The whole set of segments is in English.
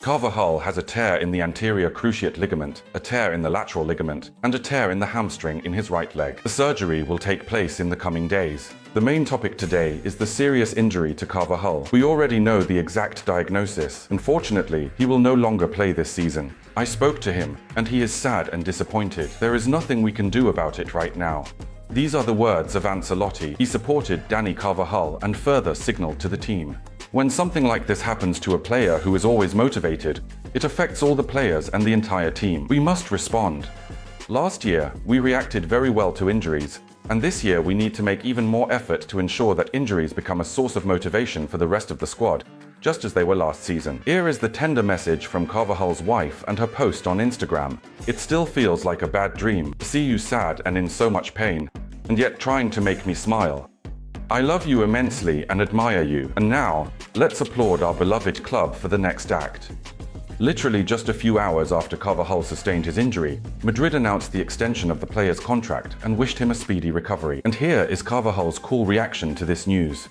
Carvajal has a tear in the anterior cruciate ligament, a tear in the lateral ligament, and a tear in the hamstring in his right leg. The surgery will take place in the coming days. The main topic today is the serious injury to Carvajal. We already know the exact diagnosis. Unfortunately, he will no longer play this season. I spoke to him, and he is sad and disappointed. There is nothing we can do about it right now. These are the words of Ancelotti. He supported Dani Carvajal and further signaled to the team. When something like this happens to a player who is always motivated, it affects all the players and the entire team. We must respond. Last year, we reacted very well to injuries, and this year we need to make even more effort to ensure that injuries become a source of motivation for the rest of the squad, just as they were last season. Here is the tender message from Carvajal's wife and her post on Instagram. It still feels like a bad dream to see you sad and in so much pain, and yet trying to make me smile. I love you immensely and admire you, and now, let's applaud our beloved club for the next act. Literally just a few hours after Carvajal sustained his injury, Madrid announced the extension of the player's contract and wished him a speedy recovery. And here is Carvajal's cool reaction to this news.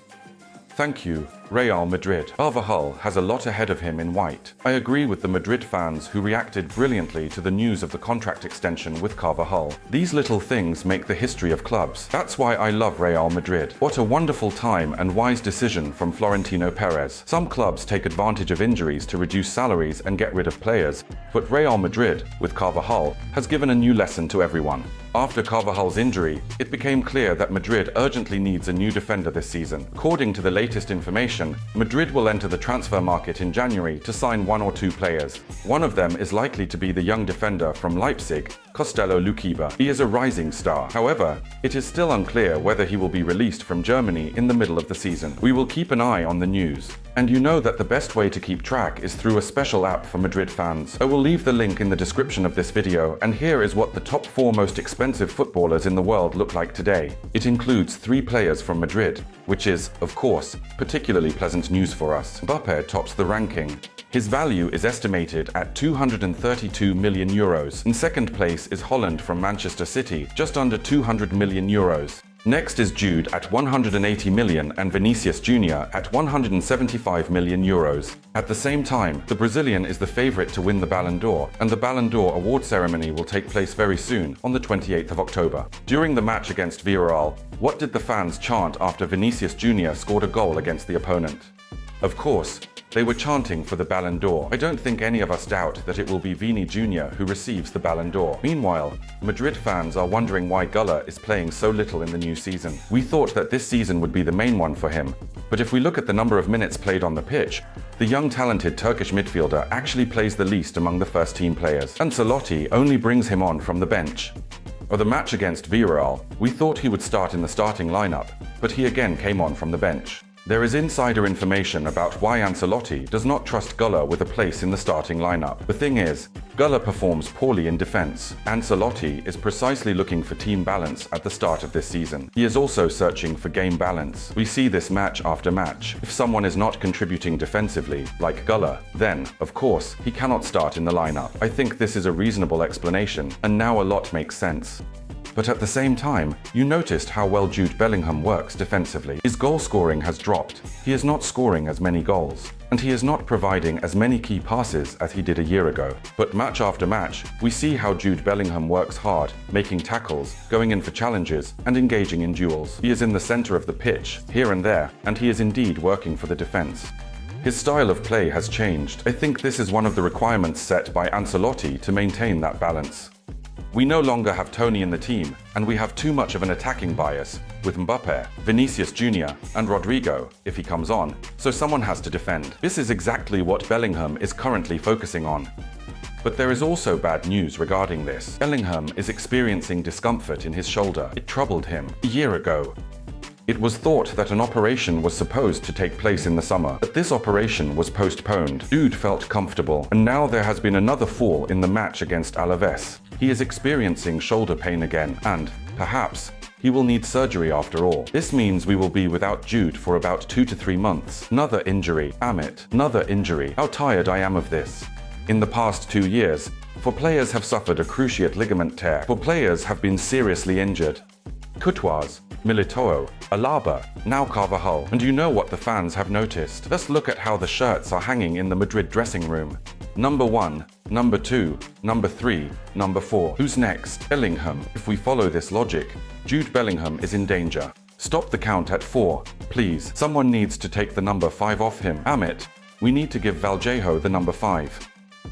Thank you, Real Madrid. Carvajal has a lot ahead of him in white. I agree with the Madrid fans who reacted brilliantly to the news of the contract extension with Carvajal. These little things make the history of clubs. That's why I love Real Madrid. What a wonderful time and wise decision from Florentino Perez. Some clubs take advantage of injuries to reduce salaries and get rid of players, but Real Madrid, with Carvajal, has given a new lesson to everyone. After Carvajal's injury, it became clear that Madrid urgently needs a new defender this season. According to the latest information, Madrid will enter the transfer market in January to sign 1 or 2 players. One of them is likely to be the young defender from Leipzig, Costello Luquiba. He is a rising star. However, it is still unclear whether he will be released from Germany in the middle of the season. We will keep an eye on the news. And you know that the best way to keep track is through a special app for Madrid fans. I will leave the link in the description of this video, and here is what the top 4 most expensive footballers in the world look like today. It includes 3 players from Madrid, which is, of course, particularly pleasant news for us. Mbappe tops the ranking. His value is estimated at €232 million. In second place is Holland from Manchester City, just under €200 million. Next is Jude at €180 million and Vinicius Jr. at €175 million. At the same time, the Brazilian is the favorite to win the Ballon d'Or, and the Ballon d'Or award ceremony will take place very soon, on the 28th of October. During the match against Villarreal, what did the fans chant after Vinicius Jr. scored a goal against the opponent? Of course, they were chanting for the Ballon d'Or. I don't think any of us doubt that it will be Vini Jr. who receives the Ballon d'Or. Meanwhile, Madrid fans are wondering why Guler is playing so little in the new season. We thought that this season would be the main one for him, but if we look at the number of minutes played on the pitch, the young talented Turkish midfielder actually plays the least among the first-team players. Ancelotti only brings him on from the bench. For the match against Villarreal, we thought he would start in the starting lineup, but he again came on from the bench. There is insider information about why Ancelotti does not trust Guler with a place in the starting lineup. The thing is, Guler performs poorly in defense. Ancelotti is precisely looking for team balance at the start of this season. He is also searching for game balance. We see this match after match. If someone is not contributing defensively, like Guler, then, of course, he cannot start in the lineup. I think this is a reasonable explanation, and now a lot makes sense. But at the same time, you noticed how well Jude Bellingham works defensively. His goal scoring has dropped. He is not scoring as many goals, and he is not providing as many key passes as he did a year ago. But match after match, we see how Jude Bellingham works hard, making tackles, going in for challenges, and engaging in duels. He is in the center of the pitch, here and there, and he is indeed working for the defense. His style of play has changed. I think this is one of the requirements set by Ancelotti to maintain that balance. We no longer have Tony in the team, and we have too much of an attacking bias, with Mbappe, Vinicius Jr. and Rodrigo, if he comes on, so someone has to defend. This is exactly what Bellingham is currently focusing on. But there is also bad news regarding this. Bellingham is experiencing discomfort in his shoulder. It troubled him a year ago. It was thought that an operation was supposed to take place in the summer, but this operation was postponed. Jude felt comfortable, and now there has been another fall in the match against Alaves. He is experiencing shoulder pain again, and, perhaps, he will need surgery after all. This means we will be without Jude for about 2 to 3 months. Another injury. Amit. Another injury. How tired I am of this. In the past 2 years, 4 players have suffered a cruciate ligament tear. 4 players have been seriously injured. Courtois, Militao, Alaba, now Carvajal. And you know what the fans have noticed? Just look at how the shirts are hanging in the Madrid dressing room. Number 1, number 2, number 3, number 4. Who's next? Bellingham. If we follow this logic, Jude Bellingham is in danger. Stop the count at 4, please. Someone needs to take the number 5 off him. Amit, we need to give Vallejo the number 5.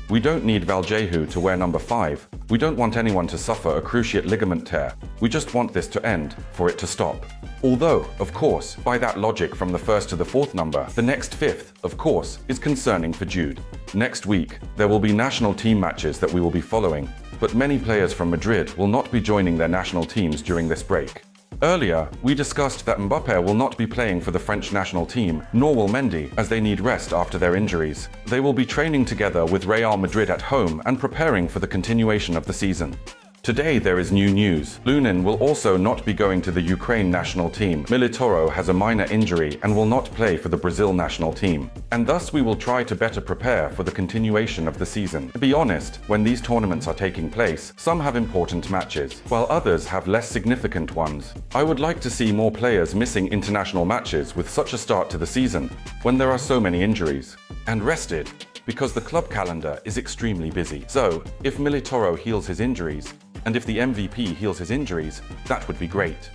We don't need Vallejo to wear number 5. We don't want anyone to suffer a cruciate ligament tear. We just want this to end, for it to stop. Although, of course, by that logic from the 1st to the 4th number, the next 5th, of course, is concerning for Jude. Next week, there will be national team matches that we will be following, but many players from Madrid will not be joining their national teams during this break. Earlier, we discussed that Mbappé will not be playing for the French national team, nor will Mendy, as they need rest after their injuries. They will be training together with Real Madrid at home and preparing for the continuation of the season. Today there is new news. Lunin will also not be going to the Ukraine national team. Militaro has a minor injury and will not play for the Brazil national team. And thus we will try to better prepare for the continuation of the season. To be honest, when these tournaments are taking place, some have important matches, while others have less significant ones. I would like to see more players missing international matches with such a start to the season, when there are so many injuries. And rested, because the club calendar is extremely busy. So, if Militaro heals his injuries, and if the MVP heals his injuries, that would be great.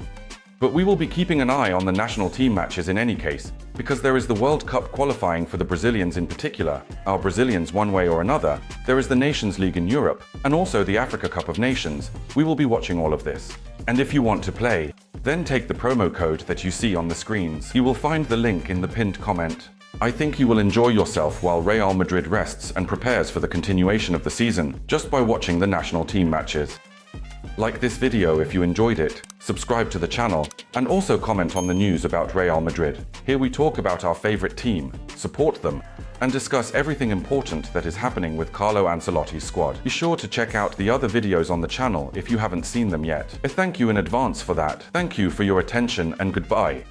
But we will be keeping an eye on the national team matches in any case, because there is the World Cup qualifying for the Brazilians in particular, our Brazilians one way or another, there is the Nations League in Europe, and also the Africa Cup of Nations. We will be watching all of this. And if you want to play, then take the promo code that you see on the screens. You will find the link in the pinned comment. I think you will enjoy yourself while Real Madrid rests and prepares for the continuation of the season, just by watching the national team matches. Like this video if you enjoyed it, subscribe to the channel, and also comment on the news about Real Madrid. Here we talk about our favorite team, support them, and discuss everything important that is happening with Carlo Ancelotti's squad. Be sure to check out the other videos on the channel if you haven't seen them yet. I thank you in advance for that. Thank you for your attention and goodbye.